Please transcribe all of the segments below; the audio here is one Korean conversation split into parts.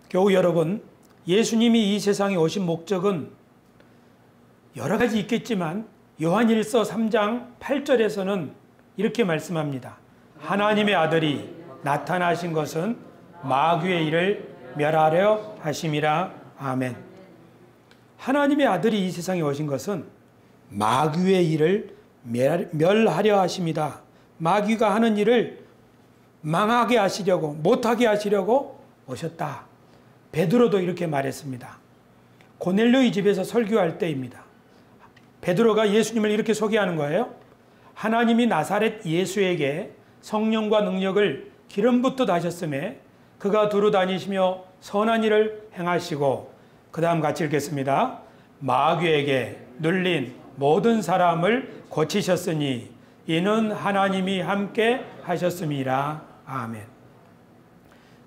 교우 여러분, 예수님이 이 세상에 오신 목적은 여러 가지 있겠지만 요한일서 3장 8절에서는 이렇게 말씀합니다. 하나님의 아들이 나타나신 것은 마귀의 일을 멸하려 하심이라. 아멘. 하나님의 아들이 이 세상에 오신 것은 마귀의 일을 멸하려 하십니다. 마귀가 하는 일을 망하게 하시려고, 못하게 하시려고 오셨다. 베드로도 이렇게 말했습니다. 고넬료의 집에서 설교할 때입니다. 베드로가 예수님을 이렇게 소개하는 거예요. 하나님이 나사렛 예수에게 성령과 능력을 기름 붓듯 하셨음에 그가 두루 다니시며 선한 일을 행하시고, 그 다음 같이 읽겠습니다. 마귀에게 눌린 모든 사람을 고치셨으니 이는 하나님이 함께 하셨음이라. 아멘.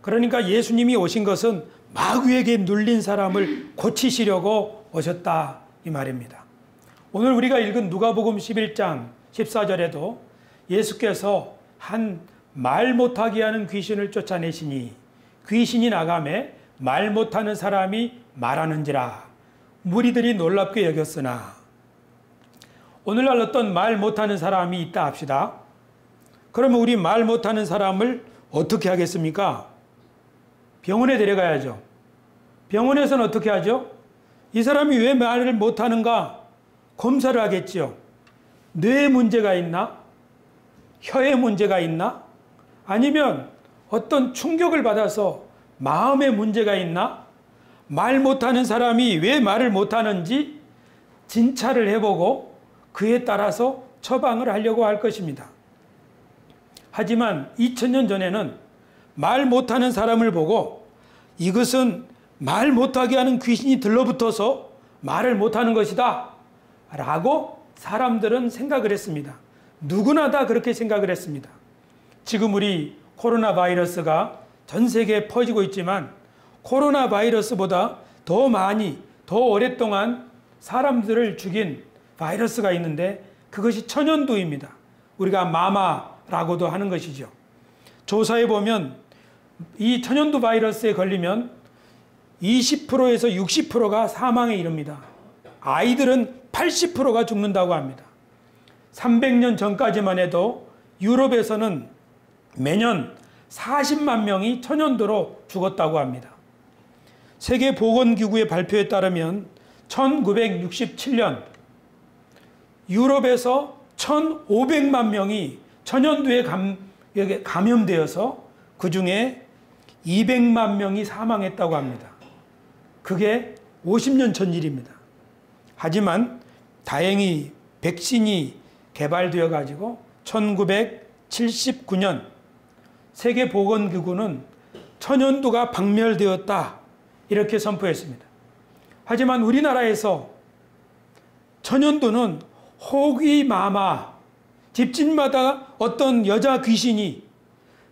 그러니까 예수님이 오신 것은 마귀에게 눌린 사람을 고치시려고 오셨다, 이 말입니다. 오늘 우리가 읽은 누가복음 11장 14절에도 예수께서 한 말 못하게 하는 귀신을 쫓아내시니 귀신이 나가매 말 못하는 사람이 말하는지라 무리들이 놀랍게 여겼으나. 오늘날 어떤 말 못하는 사람이 있다 합시다. 그러면 우리 말 못하는 사람을 어떻게 하겠습니까? 병원에 데려가야죠. 병원에서는 어떻게 하죠? 이 사람이 왜 말을 못하는가 검사를 하겠죠. 뇌에 문제가 있나? 혀에 문제가 있나? 아니면 어떤 충격을 받아서 마음에 문제가 있나? 말 못하는 사람이 왜 말을 못하는지 진찰을 해보고 그에 따라서 처방을 하려고 할 것입니다. 하지만 2000년 전에는 말 못하는 사람을 보고 이것은 말 못하게 하는 귀신이 들러붙어서 말을 못하는 것이다 라고 사람들은 생각을 했습니다. 누구나 다 그렇게 생각을 했습니다. 지금 우리 코로나 바이러스가 전 세계에 퍼지고 있지만 코로나 바이러스보다 더 많이, 더 오랫동안 사람들을 죽인 바이러스가 있는데 그것이 천연두입니다. 우리가 마마라고도 하는 것이죠. 조사해 보면 이 천연두 바이러스에 걸리면 20%에서 60%가 사망에 이릅니다. 아이들은 80%가 죽는다고 합니다. 300년 전까지만 해도 유럽에서는 매년 40만 명이 천연두로 죽었다고 합니다. 세계보건기구의 발표에 따르면 1967년 유럽에서 1,500만 명이 천연두에 감염되어서 그 중에 200만 명이 사망했다고 합니다. 그게 50년 전 일입니다. 하지만 다행히 백신이 개발되어 가지고 1979년 세계보건기구는 천연두가 박멸되었다 이렇게 선포했습니다. 하지만 우리나라에서 천연두는 호귀마마, 집집마다 어떤 여자 귀신이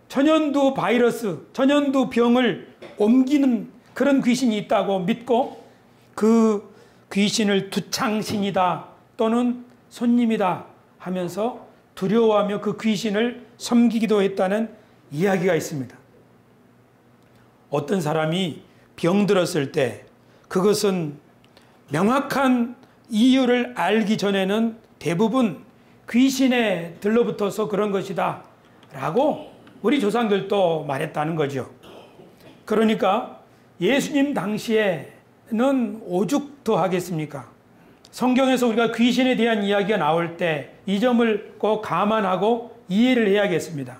천연두 바이러스, 천연두 병을 옮기는 그런 귀신이 있다고 믿고 그 귀신을 두창신이다 또는 손님이다 하면서 두려워하며 그 귀신을 섬기기도 했다는 이야기가 있습니다. 어떤 사람이 병들었을 때 그것은 명확한 이유를 알기 전에는 대부분 귀신에 들러붙어서 그런 것이다 라고 우리 조상들도 말했다는 거죠. 그러니까 예수님 당시에는 오죽 더 하겠습니까? 성경에서 우리가 귀신에 대한 이야기가 나올 때 이 점을 꼭 감안하고 이해를 해야겠습니다.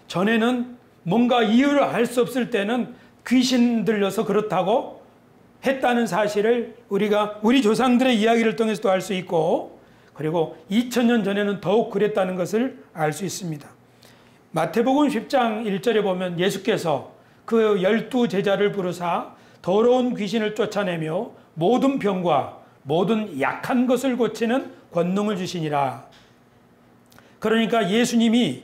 전에는 뭔가 이유를 알 수 없을 때는 귀신 들려서 그렇다고 했다는 사실을 우리가 우리 조상들의 이야기를 통해서도 알 수 있고, 그리고 2000년 전에는 더욱 그랬다는 것을 알 수 있습니다. 마태복음 10장 1절에 보면 예수께서 그 12 제자를 부르사 더러운 귀신을 쫓아내며 모든 병과 모든 약한 것을 고치는 권능을 주시니라. 그러니까 예수님이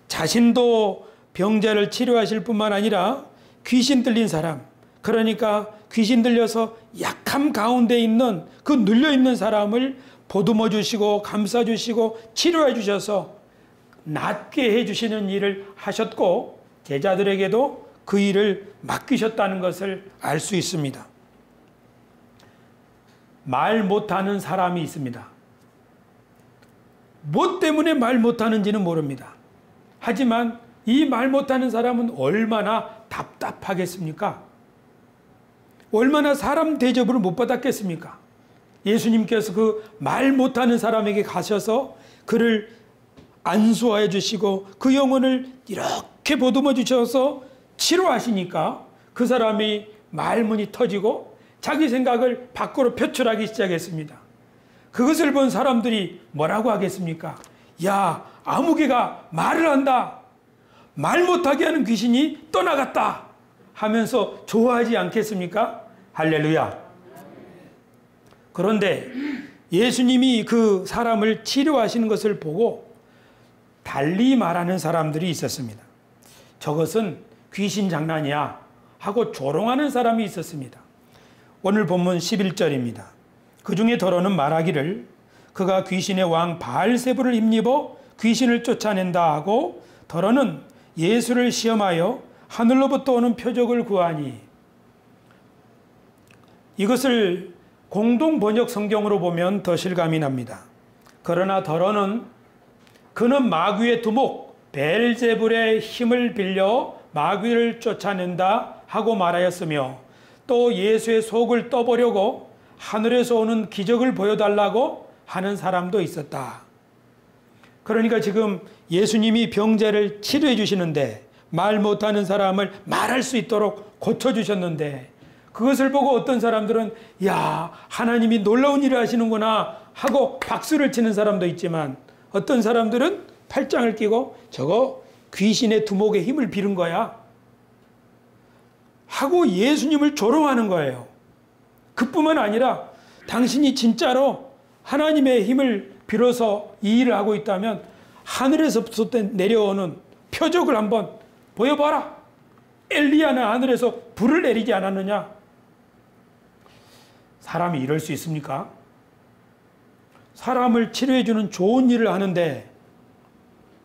자신도 병자를 치료하실 뿐만 아니라 귀신 들린 사람, 그러니까 귀신 들려서 약함 가운데 있는 그 눌려있는 사람을 보듬어 주시고 감싸 주시고 치료해 주셔서 낫게 해주시는 일을 하셨고, 제자들에게도 그 일을 맡기셨다는 것을 알 수 있습니다. 말 못하는 사람이 있습니다. 뭐 때문에 말 못하는지는 모릅니다. 하지만 이 말 못하는 사람은 얼마나 답답하겠습니까? 얼마나 사람 대접을 못 받았겠습니까? 예수님께서 그 말 못하는 사람에게 가셔서 그를 안수하여 주시고 그 영혼을 이렇게 보듬어 주셔서 치료하시니까 그 사람이 말문이 터지고 자기 생각을 밖으로 표출하기 시작했습니다. 그것을 본 사람들이 뭐라고 하겠습니까? 야, 아무개가 말을 한다. 말 못하게 하는 귀신이 떠나갔다. 하면서 좋아하지 않겠습니까? 할렐루야. 그런데 예수님이 그 사람을 치료하시는 것을 보고 달리 말하는 사람들이 있었습니다. 저것은 귀신 장난이야 하고 조롱하는 사람이 있었습니다. 오늘 본문 11절입니다. 그 중에 더러는 말하기를 그가 귀신의 왕 바알세불을 힘입어 귀신을 쫓아낸다 하고 더러는 예수를 시험하여 하늘로부터 오는 표적을 구하니. 이것을 공동 번역 성경으로 보면 더 실감이 납니다. 그러나 더러는 그는 마귀의 두목 베엘제불의 힘을 빌려 마귀를 쫓아낸다 하고 말하였으며 또 예수의 속을 떠보려고 하늘에서 오는 기적을 보여달라고 하는 사람도 있었다. 그러니까 지금 예수님이 병자를 치료해 주시는데 말 못하는 사람을 말할 수 있도록 고쳐주셨는데 그것을 보고 어떤 사람들은 야, 하나님이 놀라운 일을 하시는구나 하고 박수를 치는 사람도 있지만 어떤 사람들은 팔짱을 끼고 저거 귀신의 두목의 힘을 빌은 거야 하고 예수님을 조롱하는 거예요. 그뿐만 아니라 당신이 진짜로 하나님의 힘을 빌어서 이 일을 하고 있다면 하늘에서부터 내려오는 표적을 한번 보여봐라. 엘리야는 하늘에서 불을 내리지 않았느냐? 사람이 이럴 수 있습니까? 사람을 치료해주는 좋은 일을 하는데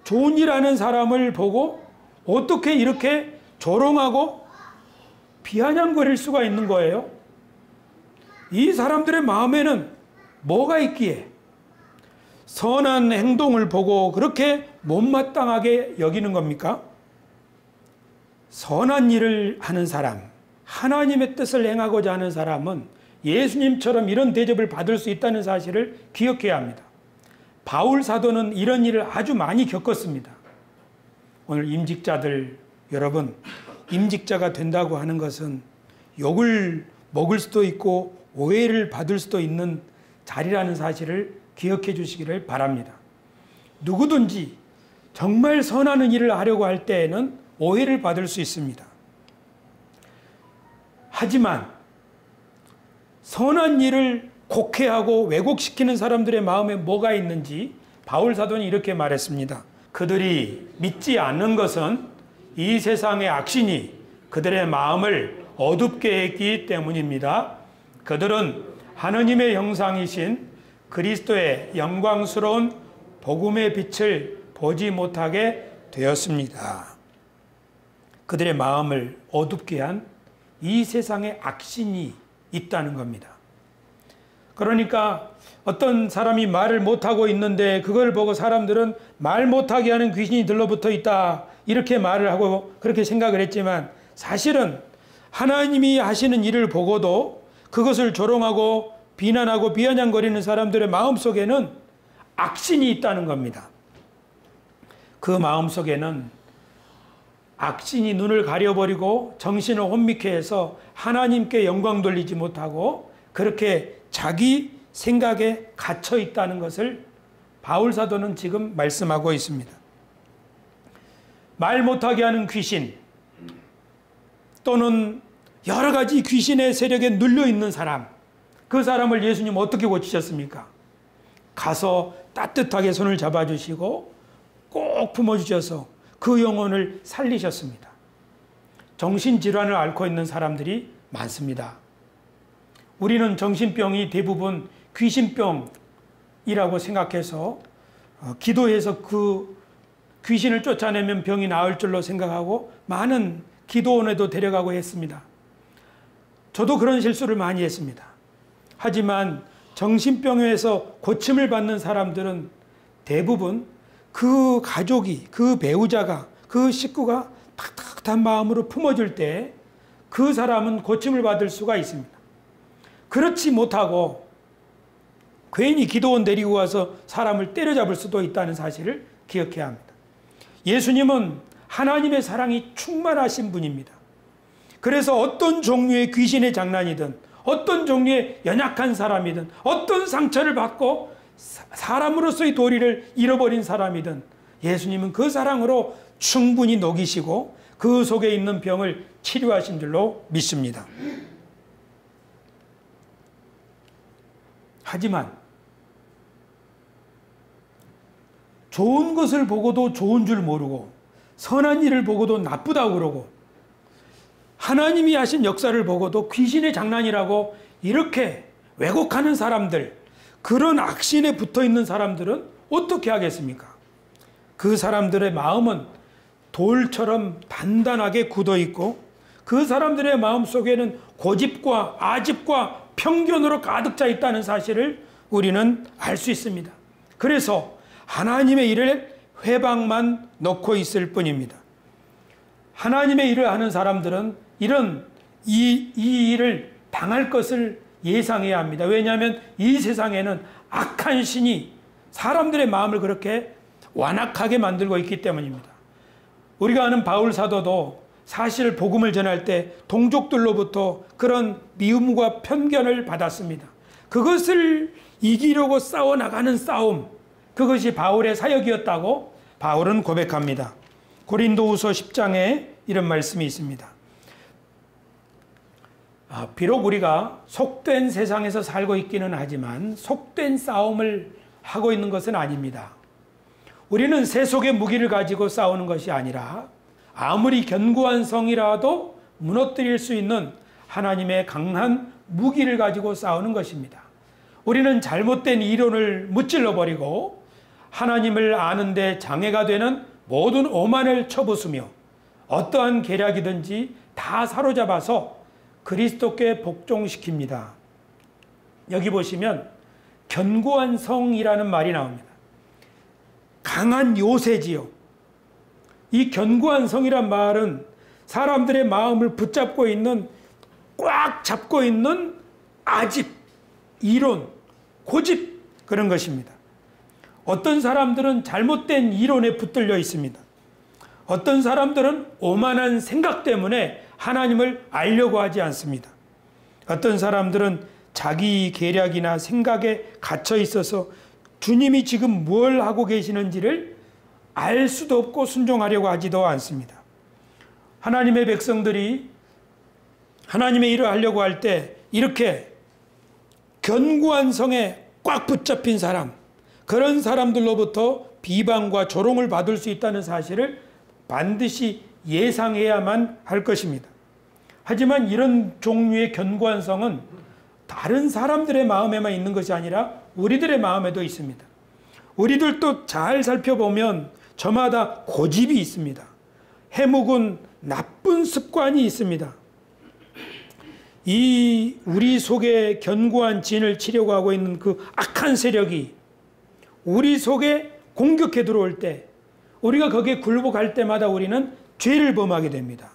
좋은 일 하는 사람을 보고 어떻게 이렇게 조롱하고 비아냥거릴 수가 있는 거예요? 이 사람들의 마음에는 뭐가 있기에 선한 행동을 보고 그렇게 못마땅하게 여기는 겁니까? 선한 일을 하는 사람, 하나님의 뜻을 행하고자 하는 사람은 예수님처럼 이런 대접을 받을 수 있다는 사실을 기억해야 합니다. 바울 사도는 이런 일을 아주 많이 겪었습니다. 오늘 임직자들 여러분, 임직자가 된다고 하는 것은 욕을 먹을 수도 있고 오해를 받을 수도 있는 자리라는 사실을 기억해 주시기를 바랍니다. 누구든지 정말 선한 일을 하려고 할 때에는 오해를 받을 수 있습니다. 하지만 선한 일을 곡해하고 왜곡시키는 사람들의 마음에 뭐가 있는지 바울 사도는 이렇게 말했습니다. 그들이 믿지 않는 것은 이 세상의 악신이 그들의 마음을 어둡게 했기 때문입니다. 그들은 하느님의 형상이신 그리스도의 영광스러운 복음의 빛을 보지 못하게 되었습니다. 그들의 마음을 어둡게 한 이 세상의 악신이 있다는 겁니다. 그러니까 어떤 사람이 말을 못하고 있는데 그걸 보고 사람들은 말 못하게 하는 귀신이 들러붙어 있다 이렇게 말을 하고 그렇게 생각을 했지만 사실은 하나님이 하시는 일을 보고도 그것을 조롱하고 비난하고 비아냥거리는 사람들의 마음속에는 악신이 있다는 겁니다. 그 마음속에는 악신이 눈을 가려버리고 정신을 혼미케 해서 하나님께 영광 돌리지 못하고 그렇게 자기 생각에 갇혀 있다는 것을 바울 사도는 지금 말씀하고 있습니다. 말 못하게 하는 귀신 또는 여러 가지 귀신의 세력에 눌려 있는 사람, 그 사람을 예수님 어떻게 고치셨습니까? 가서 따뜻하게 손을 잡아주시고 꼭 품어주셔서 그 영혼을 살리셨습니다. 정신질환을 앓고 있는 사람들이 많습니다. 우리는 정신병이 대부분 귀신병이라고 생각해서 기도해서 그 귀신을 쫓아내면 병이 나을 줄로 생각하고 많은 기도원에도 데려가고 했습니다. 저도 그런 실수를 많이 했습니다. 하지만 정신병에서 고침을 받는 사람들은 대부분 그 가족이, 그 배우자가, 그 식구가 탁탁한 마음으로 품어줄 때 그 사람은 고침을 받을 수가 있습니다. 그렇지 못하고 괜히 기도원 데리고 와서 사람을 때려잡을 수도 있다는 사실을 기억해야 합니다. 예수님은 하나님의 사랑이 충만하신 분입니다. 그래서 어떤 종류의 귀신의 장난이든 어떤 종류의 연약한 사람이든 어떤 상처를 받고 사람으로서의 도리를 잃어버린 사람이든 예수님은 그 사랑으로 충분히 녹이시고 그 속에 있는 병을 치료하신 줄로 믿습니다. 하지만 좋은 것을 보고도 좋은 줄 모르고 선한 일을 보고도 나쁘다고 그러고 하나님이 하신 역사를 보고도 귀신의 장난이라고 이렇게 왜곡하는 사람들, 그런 악신에 붙어있는 사람들은 어떻게 하겠습니까? 그 사람들의 마음은 돌처럼 단단하게 굳어있고 그 사람들의 마음속에는 고집과 아집과 편견으로 가득 차 있다는 사실을 우리는 알 수 있습니다. 그래서 하나님의 일을 회방만 놓고 있을 뿐입니다. 하나님의 일을 하는 사람들은 이 일을 당할 것을 예상해야 합니다. 왜냐하면 이 세상에는 악한 신이 사람들의 마음을 그렇게 완악하게 만들고 있기 때문입니다. 우리가 아는 바울 사도도 사실 복음을 전할 때 동족들로부터 그런 미움과 편견을 받았습니다. 그것을 이기려고 싸워나가는 싸움, 그것이 바울의 사역이었다고 바울은 고백합니다. 고린도후서 10장에 이런 말씀이 있습니다. 비록 우리가 속된 세상에서 살고 있기는 하지만 속된 싸움을 하고 있는 것은 아닙니다. 우리는 세속의 무기를 가지고 싸우는 것이 아니라 아무리 견고한 성이라도 무너뜨릴 수 있는 하나님의 강한 무기를 가지고 싸우는 것입니다. 우리는 잘못된 이론을 무찔러버리고 하나님을 아는데 장애가 되는 모든 오만을 쳐부수며 어떠한 계략이든지 다 사로잡아서 그리스도께 복종시킵니다. 여기 보시면 견고한 성이라는 말이 나옵니다. 강한 요새지요. 이 견고한 성이란 말은 사람들의 마음을 붙잡고 있는, 꽉 잡고 있는 아집, 이론, 고집, 그런 것입니다. 어떤 사람들은 잘못된 이론에 붙들려 있습니다. 어떤 사람들은 오만한 생각 때문에 하나님을 알려고 하지 않습니다. 어떤 사람들은 자기 계략이나 생각에 갇혀 있어서 주님이 지금 뭘 하고 계시는지를 알 수도 없고 순종하려고 하지도 않습니다. 하나님의 백성들이 하나님의 일을 하려고 할 때 이렇게 견고한 성에 꽉 붙잡힌 사람, 그런 사람들로부터 비방과 조롱을 받을 수 있다는 사실을 반드시 예상해야만 할 것입니다. 하지만 이런 종류의 견고한 성은 다른 사람들의 마음에만 있는 것이 아니라 우리들의 마음에도 있습니다. 우리들도 잘 살펴보면 저마다 고집이 있습니다. 해묵은 나쁜 습관이 있습니다. 이 우리 속에 견고한 진을 치려고 하고 있는 그 악한 세력이 우리 속에 공격해 들어올 때, 우리가 거기에 굴복할 때마다 우리는 죄를 범하게 됩니다.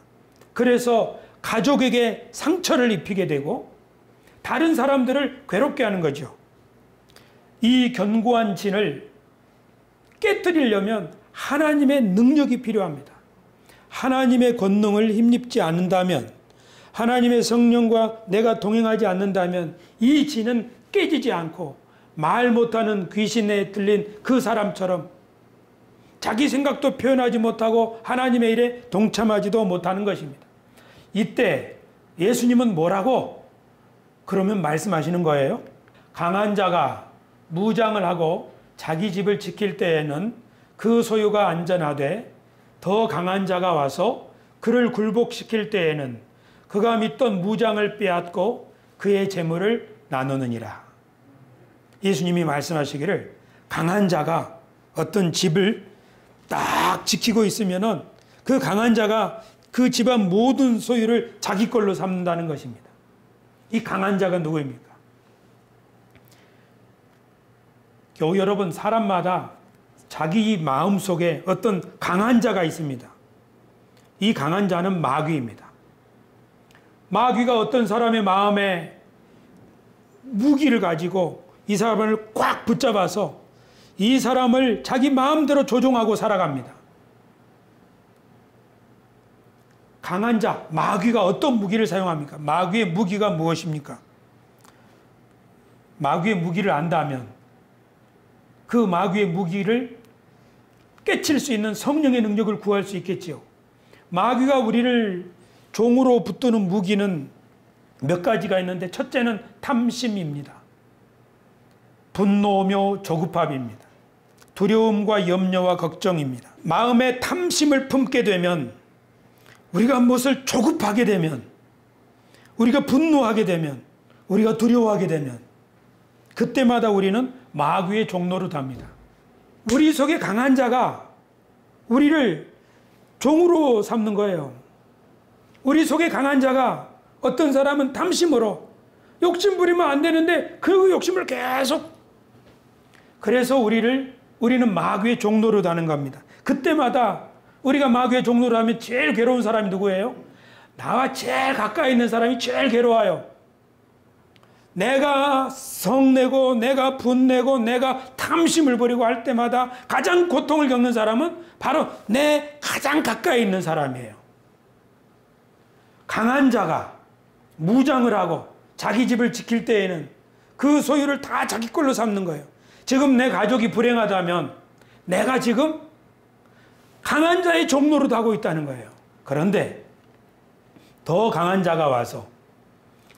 그래서 가족에게 상처를 입히게 되고 다른 사람들을 괴롭게 하는 거죠. 이 견고한 진을 깨뜨리려면 하나님의 능력이 필요합니다. 하나님의 권능을 힘입지 않는다면, 하나님의 성령과 내가 동행하지 않는다면 이 진은 깨지지 않고 말 못하는 귀신에 들린 그 사람처럼 자기 생각도 표현하지 못하고 하나님의 일에 동참하지도 못하는 것입니다. 이때 예수님은 뭐라고 그러면 말씀하시는 거예요? 강한 자가 무장을 하고 자기 집을 지킬 때에는 그 소유가 안전하되 더 강한 자가 와서 그를 굴복시킬 때에는 그가 믿던 무장을 빼앗고 그의 재물을 나누느니라. 예수님이 말씀하시기를 강한 자가 어떤 집을 딱 지키고 있으면은 그 강한 자가 그 집안 모든 소유를 자기 걸로 삼는다는 것입니다. 이 강한 자가 누구입니까? 교우 여러분, 사람마다 자기 마음 속에 어떤 강한 자가 있습니다. 이 강한 자는 마귀입니다. 마귀가 어떤 사람의 마음에 무기를 가지고 이 사람을 꽉 붙잡아서 이 사람을 자기 마음대로 조종하고 살아갑니다. 강한 자, 마귀가 어떤 무기를 사용합니까? 마귀의 무기가 무엇입니까? 마귀의 무기를 안다면 그 마귀의 무기를 깨칠 수 있는 성령의 능력을 구할 수 있겠지요. 마귀가 우리를 종으로 붙드는 무기는 몇 가지가 있는데, 첫째는 탐심입니다. 분노며 조급함입니다. 두려움과 염려와 걱정입니다. 마음에 탐심을 품게 되면, 우리가 무엇을 조급하게 되면, 우리가 분노하게 되면, 우리가 두려워하게 되면, 그때마다 우리는 마귀의 종로로 답니다. 우리 속에 강한 자가 우리를 종으로 삼는 거예요. 우리 속에 강한 자가, 어떤 사람은 탐심으로 욕심 부리면 안 되는데 그 욕심을 계속, 그래서 우리는 마귀의 종로로 다는 겁니다. 그때마다 우리가 마귀의 종로로 하면 제일 괴로운 사람이 누구예요? 나와 제일 가까이 있는 사람이 제일 괴로워요. 내가 성내고 내가 분내고 내가 탐심을 부리고 할 때마다 가장 고통을 겪는 사람은 바로 내 가장 가까이 있는 사람이에요. 강한 자가 무장을 하고 자기 집을 지킬 때에는 그 소유를 다 자기 걸로 삼는 거예요. 지금 내 가족이 불행하다면 내가 지금 강한 자의 종로로 하고 있다는 거예요. 그런데 더 강한 자가 와서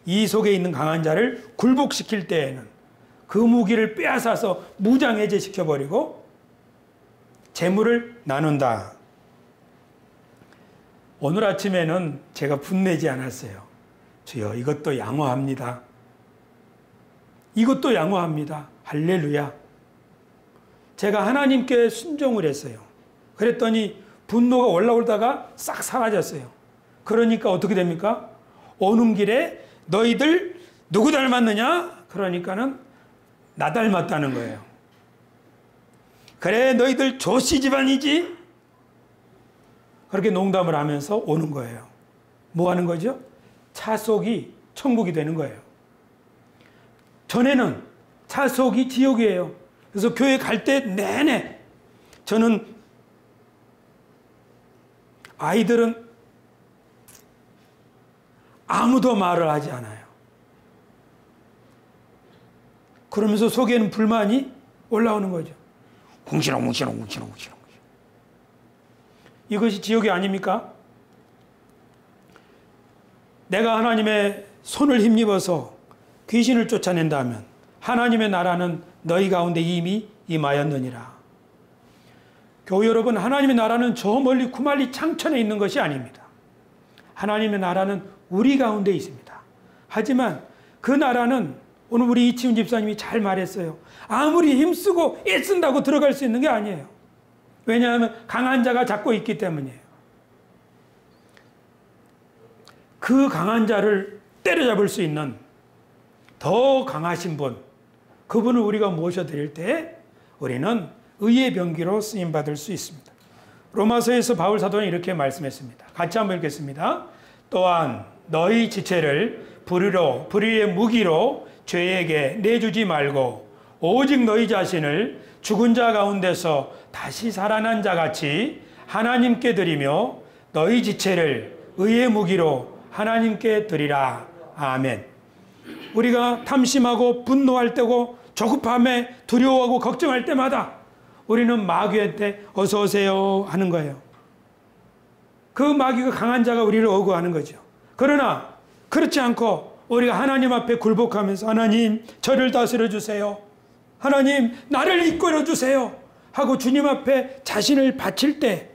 이 속에 있는 강한 자를 굴복시킬 때에는 그 무기를 빼앗아서 무장해제시켜버리고 재물을 나눈다. 오늘 아침에는 제가 분내지 않았어요. 주여, 이것도 양호합니다. 이것도 양호합니다. 할렐루야. 제가 하나님께 순종을 했어요. 그랬더니 분노가 올라오다가 싹 사라졌어요. 그러니까 어떻게 됩니까? 오는 길에 너희들 누구 닮았느냐? 그러니까는 나 닮았다는 거예요. 그래, 너희들 조씨 집안이지? 그렇게 농담을 하면서 오는 거예요. 뭐 하는 거죠? 차 속이 천국이 되는 거예요. 전에는 차 속이 지옥이에요. 그래서 교회 갈 때 내내 저는, 아이들은 아무도 말을 하지 않아요. 그러면서 속에는 불만이 올라오는 거죠. 웅시렁. 이것이 지옥이 아닙니까? 내가 하나님의 손을 힘입어서 귀신을 쫓아낸다면 하나님의 나라는 너희 가운데 이미 임하였느니라. 교우 여러분, 하나님의 나라는 저 멀리 구말리 창천에 있는 것이 아닙니다. 하나님의 나라는 우리 가운데 있습니다. 하지만 그 나라는, 오늘 우리 이치훈 집사님이 잘 말했어요. 아무리 힘쓰고 애쓴다고 들어갈 수 있는 게 아니에요. 왜냐하면 강한 자가 잡고 있기 때문이에요. 그 강한 자를 때려잡을 수 있는 더 강하신 분, 그분을 우리가 모셔드릴 때 우리는 의의 병기로 쓰임받을 수 있습니다. 로마서에서 바울 사도는 이렇게 말씀했습니다. 같이 한번 읽겠습니다. 또한 너희 지체를 불의의 무기로 죄에게 내주지 말고 오직 너희 자신을 죽은 자 가운데서 다시 살아난 자같이 하나님께 드리며 너희 지체를 의의 무기로 하나님께 드리라. 아멘. 우리가 탐심하고 분노할 때고 조급함에 두려워하고 걱정할 때마다 우리는 마귀한테 어서 오세요 하는 거예요. 그 마귀가 강한 자가 우리를 어구하는 거죠. 그러나 그렇지 않고 우리가 하나님 앞에 굴복하면서 하나님 저를 다스려 주세요. 하나님 나를 이끌어 주세요 하고 주님 앞에 자신을 바칠 때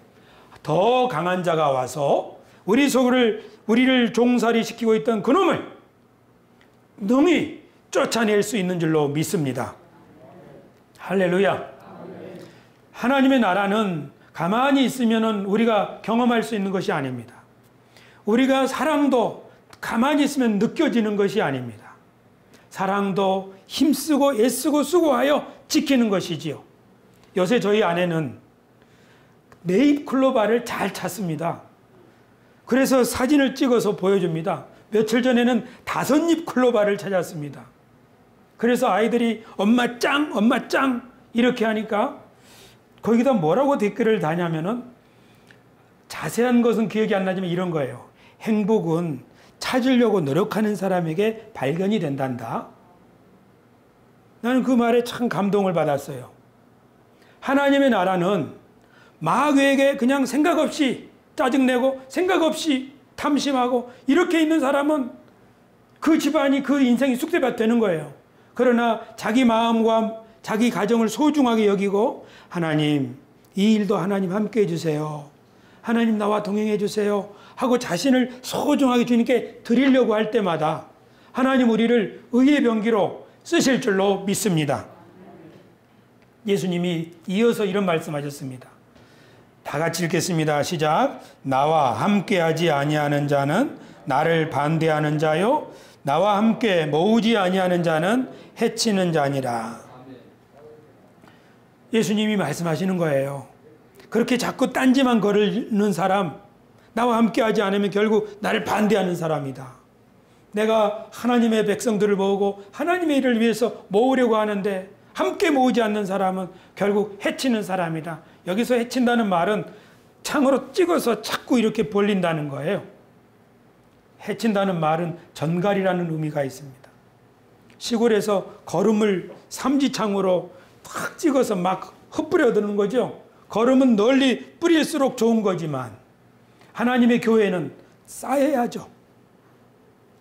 더 강한 자가 와서 우리를 종살이 시키고 있던 그놈을 능히 쫓아낼 수 있는 줄로 믿습니다. 할렐루야. 하나님의 나라는 가만히 있으면 우리가 경험할 수 있는 것이 아닙니다. 우리가 사랑도 가만히 있으면 느껴지는 것이 아닙니다. 사랑도 힘쓰고 애쓰고 수고하여 지키는 것이지요. 요새 저희 아내는 네잎클로바를 잘 찾습니다. 그래서 사진을 찍어서 보여줍니다. 며칠 전에는 5잎 클로바를 찾았습니다. 그래서 아이들이 엄마 짱, 엄마 짱 이렇게 하니까 거기다 뭐라고 댓글을 다냐면은 자세한 것은 기억이 안 나지만 이런 거예요. 행복은 찾으려고 노력하는 사람에게 발견이 된단다. 나는 그 말에 참 감동을 받았어요. 하나님의 나라는 마귀에게 그냥 생각 없이 짜증내고 생각 없이 탐심하고 이렇게 있는 사람은 그 집안이 그 인생이 쑥대밭 되는 거예요. 그러나 자기 마음과 자기 가정을 소중하게 여기고 하나님 이 일도 하나님 함께 해주세요. 하나님 나와 동행해 주세요 하고 자신을 소중하게 주님께 드리려고 할 때마다 하나님 우리를 의의 병기로 쓰실 줄로 믿습니다. 예수님이 이어서 이런 말씀하셨습니다. 다 같이 읽겠습니다. 시작. 나와 함께하지 아니하는 자는 나를 반대하는 자요 나와 함께 모으지 아니하는 자는 해치는 자니라. 예수님이 말씀하시는 거예요. 그렇게 자꾸 딴지만 거르는 사람, 나와 함께하지 않으면 결국 나를 반대하는 사람이다. 내가 하나님의 백성들을 모으고 하나님의 일을 위해서 모으려고 하는데 함께 모으지 않는 사람은 결국 해치는 사람이다. 여기서 해친다는 말은 창으로 찍어서 자꾸 이렇게 벌린다는 거예요. 해친다는 말은 전갈이라는 의미가 있습니다. 시골에서 거름을 삼지창으로 탁 찍어서 막 흩뿌려 두는 거죠. 거름은 널리 뿌릴수록 좋은 거지만 하나님의 교회는 쌓여야죠.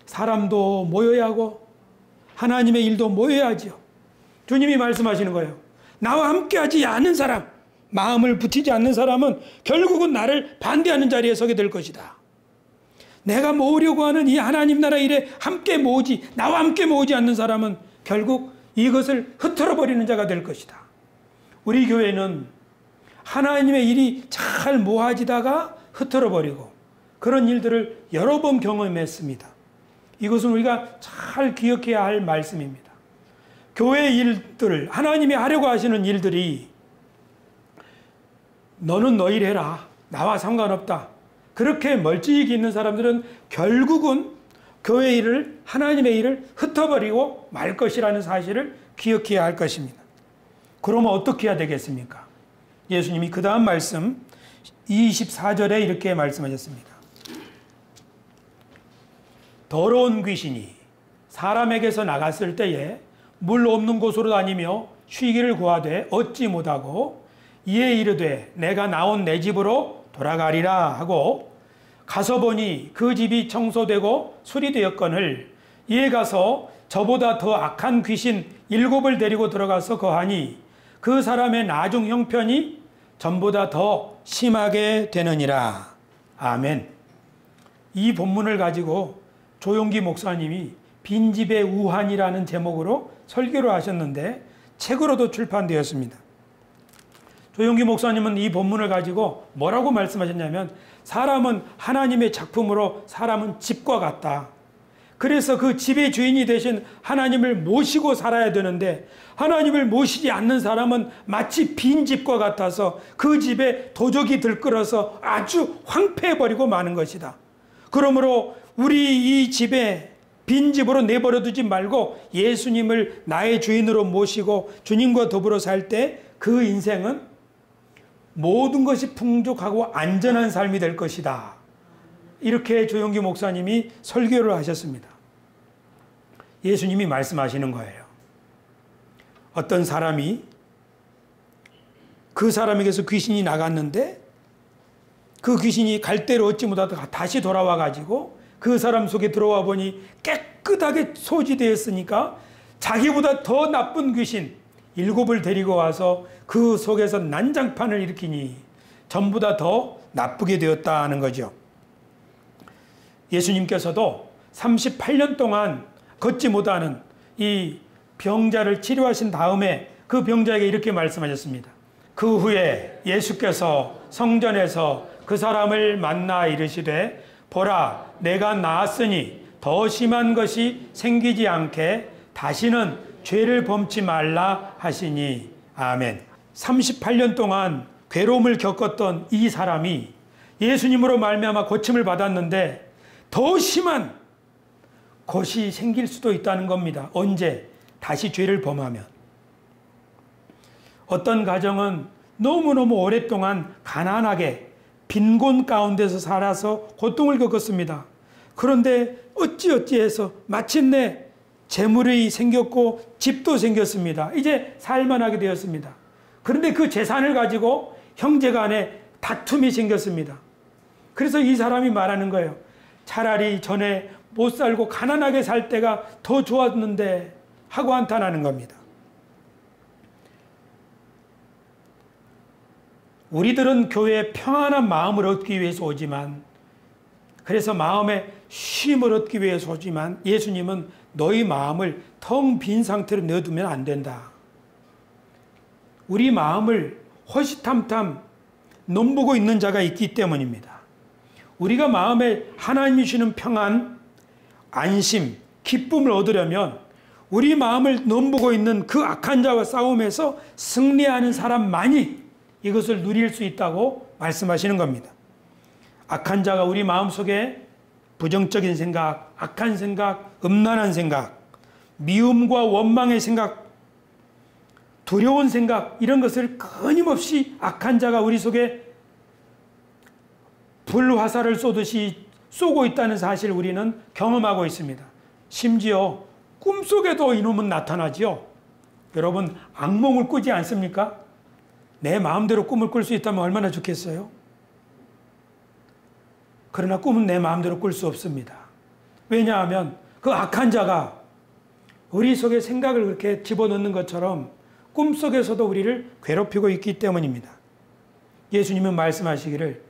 사람도 모여야 하고 하나님의 일도 모여야죠. 주님이 말씀하시는 거예요. 나와 함께하지 않는 사람, 마음을 붙이지 않는 사람은 결국은 나를 반대하는 자리에 서게 될 것이다. 내가 모으려고 하는 이 하나님 나라 일에 나와 함께 모으지 않는 사람은 결국 이것을 흐트러 버리는 자가 될 것이다. 우리 교회는 하나님의 일이 잘 모아지다가 흐트러 버리고 그런 일들을 여러 번 경험했습니다. 이것은 우리가 잘 기억해야 할 말씀입니다. 교회의 일들, 하나님이 하려고 하시는 일들이 너는 너 일 해라. 나와 상관없다. 그렇게 멀찍이 있는 사람들은 결국은 교회 일을, 하나님의 일을 흩어버리고 말 것이라는 사실을 기억해야 할 것입니다. 그러면 어떻게 해야 되겠습니까? 예수님이 그 다음 말씀 24절에 이렇게 말씀하셨습니다. 더러운 귀신이 사람에게서 나갔을 때에 물 없는 곳으로 다니며 쉬기를 구하되 얻지 못하고 이에 이르되 내가 나온 내 집으로 돌아가리라 하고 가서 보니 그 집이 청소되고 수리되었거늘 이에 가서 저보다 더 악한 귀신 7을 데리고 들어가서 거하니 그 사람의 나중 형편이 전보다 더 심하게 되느니라. 아멘. 이 본문을 가지고 조용기 목사님이 빈집의 우환이라는 제목으로 설교를 하셨는데 책으로도 출판되었습니다. 조용기 목사님은 이 본문을 가지고 뭐라고 말씀하셨냐면 사람은 하나님의 작품으로 사람은 집과 같다. 그래서 그 집의 주인이 되신 하나님을 모시고 살아야 되는데 하나님을 모시지 않는 사람은 마치 빈 집과 같아서 그 집에 도적이 들끓어서 아주 황폐해버리고 마는 것이다. 그러므로 우리 이 집에 빈 집으로 내버려 두지 말고 예수님을 나의 주인으로 모시고 주님과 더불어 살 때 그 인생은 모든 것이 풍족하고 안전한 삶이 될 것이다. 이렇게 조용기 목사님이 설교를 하셨습니다. 예수님이 말씀하시는 거예요. 어떤 사람이 그 사람에게서 귀신이 나갔는데 그 귀신이 갈대로 얻지 못하다가 다시 돌아와 가지고 그 사람 속에 들어와 보니 깨끗하게 소지되었으니까 자기보다 더 나쁜 귀신 7을 데리고 와서 그 속에서 난장판을 일으키니 전보다 더 나쁘게 되었다는 거죠. 예수님께서도 38년 동안 걷지 못하는 이 병자를 치료하신 다음에 그 병자에게 이렇게 말씀하셨습니다. 그 후에 예수께서 성전에서 그 사람을 만나 이르시되 보라, 내가 나았으니 더 심한 것이 생기지 않게 다시는 죄를 범치 말라 하시니. 아멘. 38년 동안 괴로움을 겪었던 이 사람이 예수님으로 말미암아 고침을 받았는데 더 심한 것이 생길 수도 있다는 겁니다. 언제? 다시 죄를 범하면. 어떤 가정은 너무너무 오랫동안 가난하게 빈곤 가운데서 살아서 고통을 겪었습니다. 그런데 어찌어찌해서 마침내 재물이 생겼고 집도 생겼습니다. 이제 살만하게 되었습니다. 그런데 그 재산을 가지고 형제 간에 다툼이 생겼습니다. 그래서 이 사람이 말하는 거예요. 차라리 전에 못 살고 가난하게 살 때가 더 좋았는데 하고 한탄하는 겁니다. 우리들은 교회에 평안한 마음을 얻기 위해서 오지만, 그래서 마음에 쉼을 얻기 위해서 오지만, 예수님은 너희 마음을 텅 빈 상태로 내두면 안 된다. 우리 마음을 호시탐탐 넘보고 있는 자가 있기 때문입니다. 우리가 마음에 하나님이 주시는 평안, 안심, 기쁨을 얻으려면 우리 마음을 넘보고 있는 그 악한 자와 싸움에서 승리하는 사람만이 이것을 누릴 수 있다고 말씀하시는 겁니다. 악한 자가 우리 마음속에 부정적인 생각, 악한 생각, 음란한 생각, 미움과 원망의 생각, 두려운 생각, 이런 것을 끊임없이 악한 자가 우리 속에 불화살을 쏘듯이 쏘고 있다는 사실을 우리는 경험하고 있습니다. 심지어 꿈속에도 이놈은 나타나지요. 여러분, 악몽을 꾸지 않습니까? 내 마음대로 꿈을 꿀 수 있다면 얼마나 좋겠어요? 그러나 꿈은 내 마음대로 꿀 수 없습니다. 왜냐하면 그 악한 자가 우리 속에 생각을 그렇게 집어넣는 것처럼 꿈속에서도 우리를 괴롭히고 있기 때문입니다. 예수님은 말씀하시기를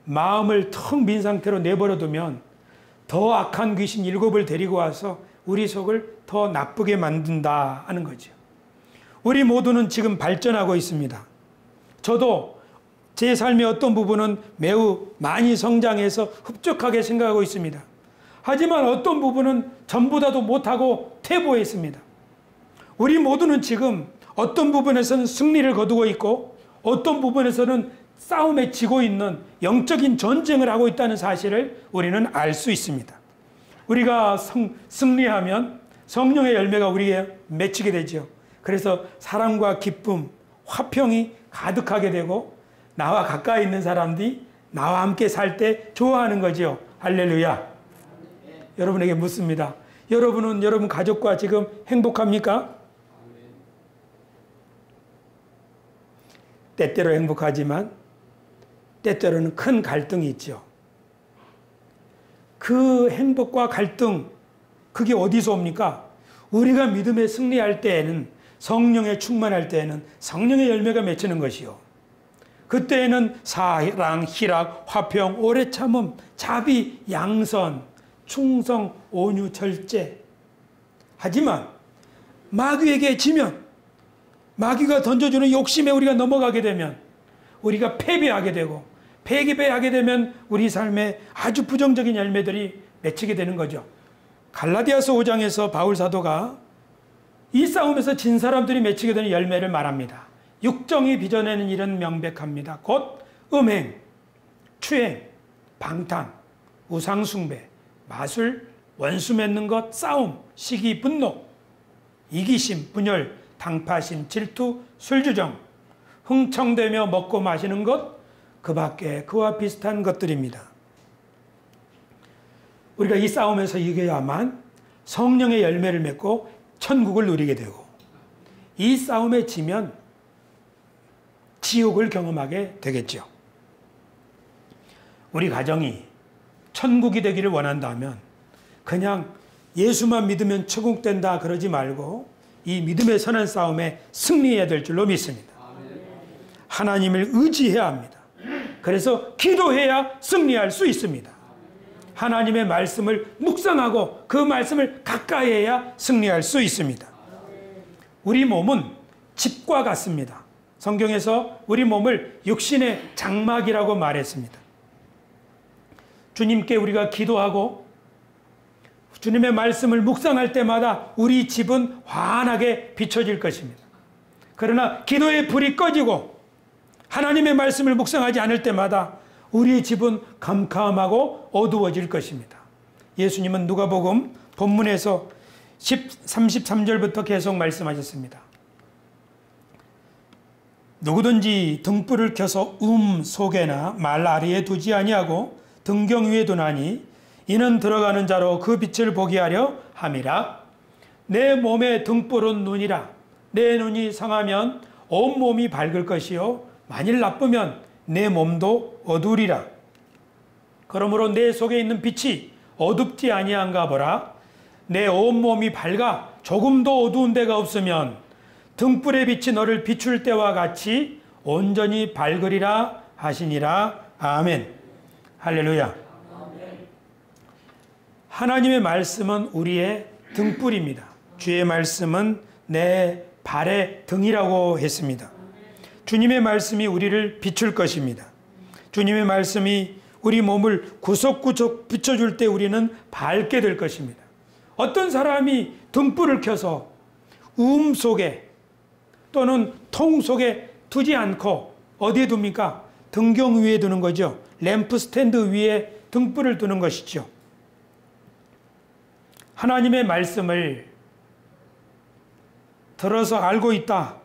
마음을 텅 빈 상태로 내버려두면 더 악한 귀신 7을 데리고 와서 우리 속을 더 나쁘게 만든다 하는 거죠. 우리 모두는 지금 발전하고 있습니다. 저도 제 삶의 어떤 부분은 매우 많이 성장해서 흡족하게 생각하고 있습니다. 하지만 어떤 부분은 전보다도 못하고 퇴보했습니다. 우리 모두는 지금 어떤 부분에서는 승리를 거두고 있고 어떤 부분에서는 싸움에 지고 있는 영적인 전쟁을 하고 있다는 사실을 우리는 알 수 있습니다. 우리가 승리하면 성령의 열매가 우리에 맺히게 되죠. 그래서 사랑과 기쁨, 화평이 가득하게 되고 나와 가까이 있는 사람들이 나와 함께 살 때 좋아하는 거죠. 할렐루야. 여러분에게 묻습니다. 여러분은 여러분 가족과 지금 행복합니까? 때때로 행복하지만 때때로는 큰 갈등이 있죠. 그 행복과 갈등, 그게 어디서 옵니까? 우리가 믿음에 승리할 때에는, 성령에 충만할 때에는 성령의 열매가 맺히는 것이요. 그때에는 사랑, 희락, 화평, 오래 참음, 자비, 양선, 충성, 온유, 절제. 하지만 마귀에게 지면, 마귀가 던져주는 욕심에 우리가 넘어가게 되면 우리가 패배하게 되고, 패배하게 되면 우리 삶에 아주 부정적인 열매들이 맺히게 되는 거죠. 갈라디아서 5장에서 바울 사도가 이 싸움에서 진 사람들이 맺히게 되는 열매를 말합니다. 육정이 빚어내는 일은 명백합니다. 곧 음행, 추행, 방탕, 우상숭배, 마술, 원수 맺는 것, 싸움, 시기, 분노, 이기심, 분열, 당파심, 질투, 술주정, 흥청대며 먹고 마시는 것, 그 밖에 그와 비슷한 것들입니다. 우리가 이 싸움에서 이겨야만 성령의 열매를 맺고 천국을 누리게 되고, 이 싸움에 지면 지옥을 경험하게 되겠죠. 우리 가정이 천국이 되기를 원한다면 그냥 예수만 믿으면 천국 된다 그러지 말고 이 믿음의 선한 싸움에 승리해야 될 줄로 믿습니다. 하나님을 의지해야 합니다. 그래서 기도해야 승리할 수 있습니다. 하나님의 말씀을 묵상하고 그 말씀을 가까이 해야 승리할 수 있습니다. 우리 몸은 집과 같습니다. 성경에서 우리 몸을 육신의 장막이라고 말했습니다. 주님께 우리가 기도하고 주님의 말씀을 묵상할 때마다 우리 집은 환하게 비춰질 것입니다. 그러나 기도의 불이 꺼지고 하나님의 말씀을 묵상하지 않을 때마다 우리의 집은 캄캄하고 어두워질 것입니다. 예수님은 누가복음 본문에서 33절부터 계속 말씀하셨습니다. 누구든지 등불을 켜서 속에나 말 아래에 두지 아니하고 등경 위에 두나니 이는 들어가는 자로 그 빛을 보게 하려 함이라. 내 몸의 등불은 눈이라. 내 눈이 상하면 온 몸이 밝을 것이요 만일 나쁘면 내 몸도 어두우리라. 그러므로 내 속에 있는 빛이 어둡지 아니한가 보라. 내 온몸이 밝아 조금도 어두운 데가 없으면 등불의 빛이 너를 비출 때와 같이 온전히 밝으리라 하시니라. 아멘. 할렐루야. 하나님의 말씀은 우리의 등불입니다. 주의 말씀은 내 발의 등이라고 했습니다. 주님의 말씀이 우리를 비출 것입니다. 주님의 말씀이 우리 몸을 구석구석 비춰줄 때 우리는 밝게 될 것입니다. 어떤 사람이 등불을 켜서 속에 또는 통 속에 두지 않고 어디에 둡니까? 등경 위에 두는 거죠. 램프 스탠드 위에 등불을 두는 것이죠. 하나님의 말씀을 들어서 알고 있다.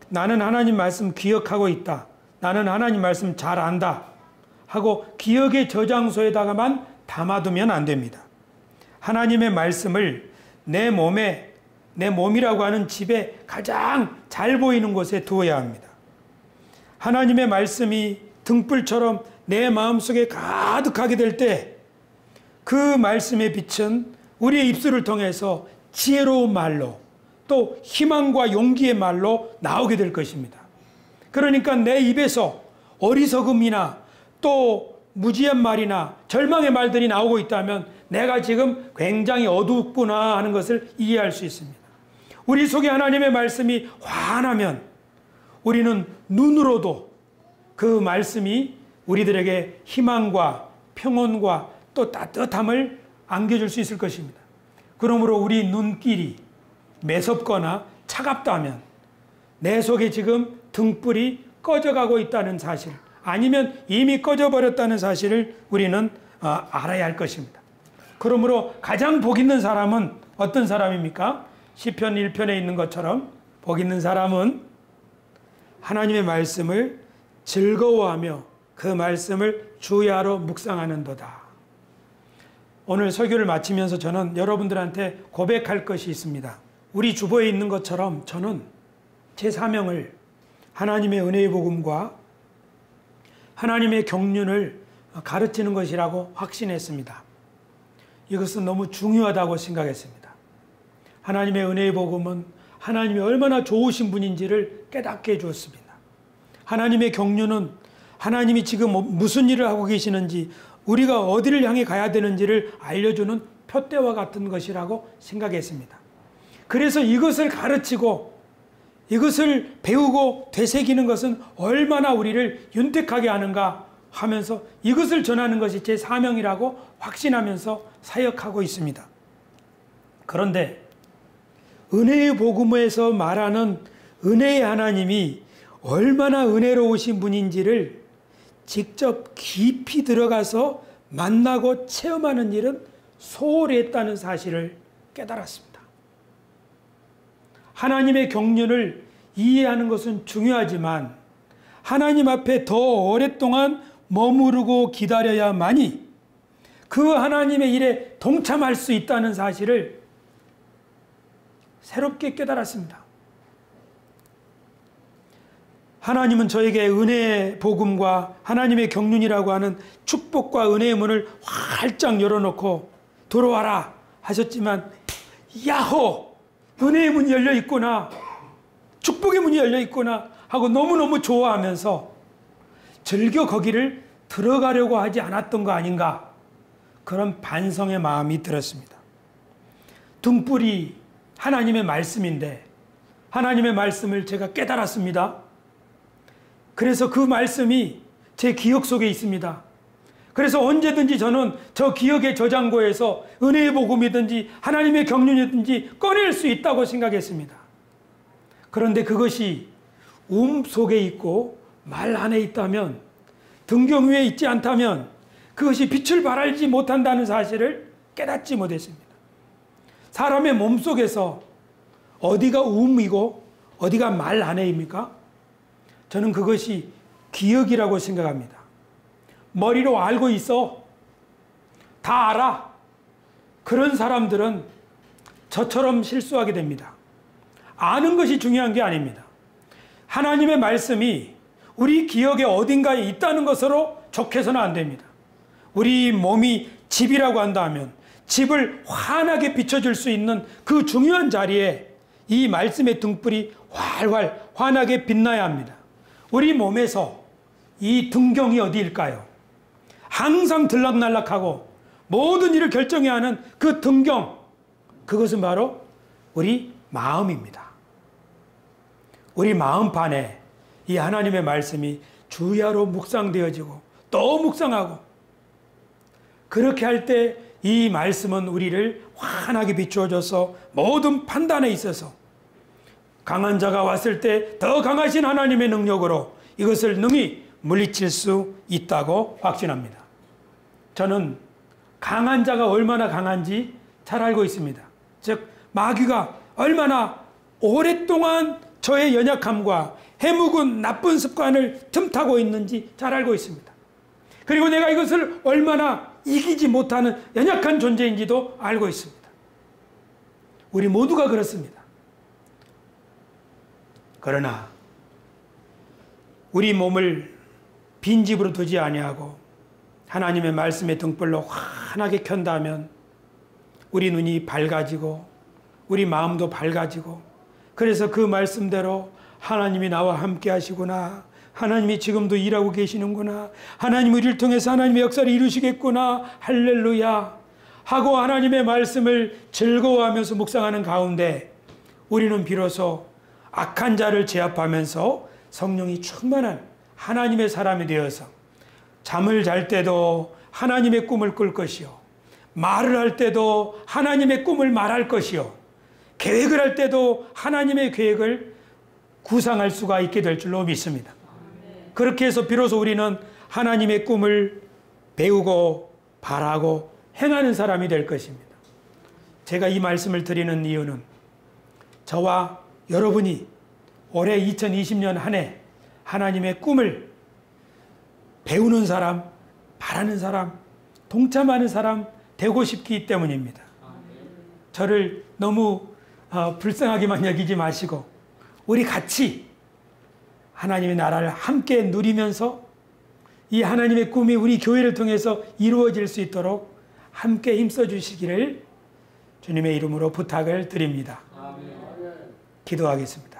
나는 하나님 말씀 기억하고 있다. 나는 하나님 말씀 잘 안다. 하고 기억의 저장소에다가만 담아두면 안 됩니다. 하나님의 말씀을 내 몸이라고 하는 집에 가장 잘 보이는 곳에 두어야 합니다. 하나님의 말씀이 등불처럼 내 마음속에 가득하게 될 때 그 말씀의 빛은 우리의 입술을 통해서 지혜로운 말로 또 희망과 용기의 말로 나오게 될 것입니다. 그러니까 내 입에서 어리석음이나 또 무지한 말이나 절망의 말들이 나오고 있다면 내가 지금 굉장히 어둡구나 하는 것을 이해할 수 있습니다. 우리 속에 하나님의 말씀이 환하면 우리는 눈으로도 그 말씀이 우리들에게 희망과 평온과 또 따뜻함을 안겨줄 수 있을 것입니다. 그러므로 우리 눈길이 매섭거나 차갑다면 내 속에 지금 등불이 꺼져가고 있다는 사실, 아니면 이미 꺼져버렸다는 사실을 우리는 알아야 할 것입니다. 그러므로 가장 복 있는 사람은 어떤 사람입니까? 시편 1편에 있는 것처럼 복 있는 사람은 하나님의 말씀을 즐거워하며 그 말씀을 주야로 묵상하는도다. 오늘 설교를 마치면서 저는 여러분들한테 고백할 것이 있습니다. 우리 주보에 있는 것처럼 저는 제 사명을 하나님의 은혜의 복음과 하나님의 경륜을 가르치는 것이라고 확신했습니다. 이것은 너무 중요하다고 생각했습니다. 하나님의 은혜의 복음은 하나님이 얼마나 좋으신 분인지를 깨닫게 해주었습니다. 하나님의 경륜은 하나님이 지금 무슨 일을 하고 계시는지, 우리가 어디를 향해 가야 되는지를 알려주는 표대와 같은 것이라고 생각했습니다. 그래서 이것을 가르치고 이것을 배우고 되새기는 것은 얼마나 우리를 윤택하게 하는가 하면서 이것을 전하는 것이 제 사명이라고 확신하면서 사역하고 있습니다. 그런데 은혜의 복음에서 말하는 은혜의 하나님이 얼마나 은혜로우신 분인지를 직접 깊이 들어가서 만나고 체험하는 일은 소홀히 했다는 사실을 깨달았습니다. 하나님의 경륜을 이해하는 것은 중요하지만 하나님 앞에 더 오랫동안 머무르고 기다려야만이 그 하나님의 일에 동참할 수 있다는 사실을 새롭게 깨달았습니다. 하나님은 저에게 은혜의 복음과 하나님의 경륜이라고 하는 축복과 은혜의 문을 활짝 열어놓고 들어와라 하셨지만, 야호! 은혜의 문이 열려 있구나, 축복의 문이 열려 있구나 하고 너무너무 좋아하면서 즐겨 거기를 들어가려고 하지 않았던 거 아닌가, 그런 반성의 마음이 들었습니다. 등불이 하나님의 말씀인데 하나님의 말씀을 제가 깨달았습니다. 그래서 그 말씀이 제 기억 속에 있습니다. 그래서 언제든지 저는 저 기억의 저장고에서 은혜의 복음이든지 하나님의 경륜이든지 꺼낼 수 있다고 생각했습니다. 그런데 그것이 속에 있고 말 안에 있다면, 등경 위에 있지 않다면 그것이 빛을 발하지 못한다는 사실을 깨닫지 못했습니다. 사람의 몸속에서 어디가 이고 어디가 말 안에입니까? 저는 그것이 기억이라고 생각합니다. 머리로 알고 있어. 다 알아. 그런 사람들은 저처럼 실수하게 됩니다. 아는 것이 중요한 게 아닙니다. 하나님의 말씀이 우리 기억의 어딘가에 있다는 것으로 족해서는 안 됩니다. 우리 몸이 집이라고 한다면 집을 환하게 비춰줄 수 있는 그 중요한 자리에 이 말씀의 등불이 활활 환하게 빛나야 합니다. 우리 몸에서 이 등경이 어디일까요? 항상 들락날락하고 모든 일을 결정해야 하는 그 등경, 그것은 바로 우리 마음입니다. 우리 마음판에 이 하나님의 말씀이 주야로 묵상되어지고 또 묵상하고, 그렇게 할 때 이 말씀은 우리를 환하게 비추어줘서 모든 판단에 있어서 강한 자가 왔을 때 더 강하신 하나님의 능력으로 이것을 능히 물리칠 수 있다고 확신합니다. 저는 강한 자가 얼마나 강한지 잘 알고 있습니다. 즉 마귀가 얼마나 오랫동안 저의 연약함과 해묵은 나쁜 습관을 틈타고 있는지 잘 알고 있습니다. 그리고 내가 이것을 얼마나 이기지 못하는 연약한 존재인지도 알고 있습니다. 우리 모두가 그렇습니다. 그러나 우리 몸을 빈집으로 두지 아니하고 하나님의 말씀의 등불로 환하게 켠다면 우리 눈이 밝아지고 우리 마음도 밝아지고, 그래서 그 말씀대로 하나님이 나와 함께 하시구나, 하나님이 지금도 일하고 계시는구나, 하나님 우리를 통해서 하나님의 역사를 이루시겠구나, 할렐루야 하고 하나님의 말씀을 즐거워하면서 묵상하는 가운데 우리는 비로소 악한 자를 제압하면서 성령이 충만한 하나님의 사람이 되어서 잠을 잘 때도 하나님의 꿈을 꿀 것이요, 말을 할 때도 하나님의 꿈을 말할 것이요, 계획을 할 때도 하나님의 계획을 구상할 수가 있게 될 줄로 믿습니다. 그렇게 해서 비로소 우리는 하나님의 꿈을 배우고 바라고 행하는 사람이 될 것입니다. 제가 이 말씀을 드리는 이유는 저와 여러분이 올해 2020년 한 해 하나님의 꿈을 배우는 사람, 바라는 사람, 동참하는 사람 되고 싶기 때문입니다. 저를 너무 불쌍하게만 여기지 마시고 우리 같이 하나님의 나라를 함께 누리면서 이 하나님의 꿈이 우리 교회를 통해서 이루어질 수 있도록 함께 힘써 주시기를 주님의 이름으로 부탁을 드립니다. 기도하겠습니다.